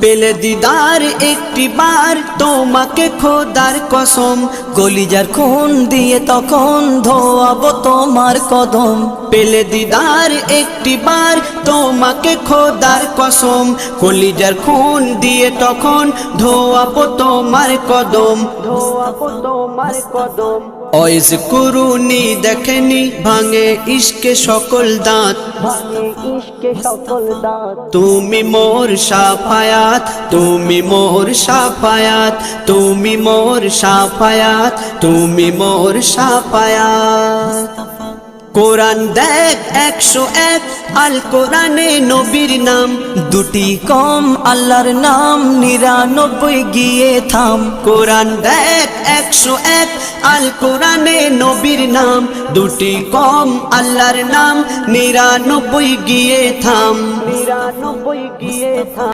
পেলে দিদার একটি বার তোমাকে খোদার কসম, কলিজার খুন দিয়ে তখন ধোয়াবো তোমার কদম। পেলে দিদার একটি বার তোমাকে খোদার কসম, কলিজার খুন দিয়ে তখন ধোয়াবো তোমার কদম, ধোয়াবো তোমার কদম। ওয়াইজ কুরুনি দেখেনি ভাঙে ইশকে সকল দাঁত, তুমি মোর শাফায়াত, তুমি মোর শাফায়াত, তুমি মোর শাফায়াত, তুমি মোর শাফায়াত। কোরআন দেখ 101 আল কোরআনে নবীর নাম, দুটি কম আল্লাহর নাম 99 গিয়ে থাম। কোরআন দেখ 101 আল কোরআনে নবীর নাম, দুটি কম আল্লাহর নাম 99 গিয়ে থাম, 99 গিয়ে থাম।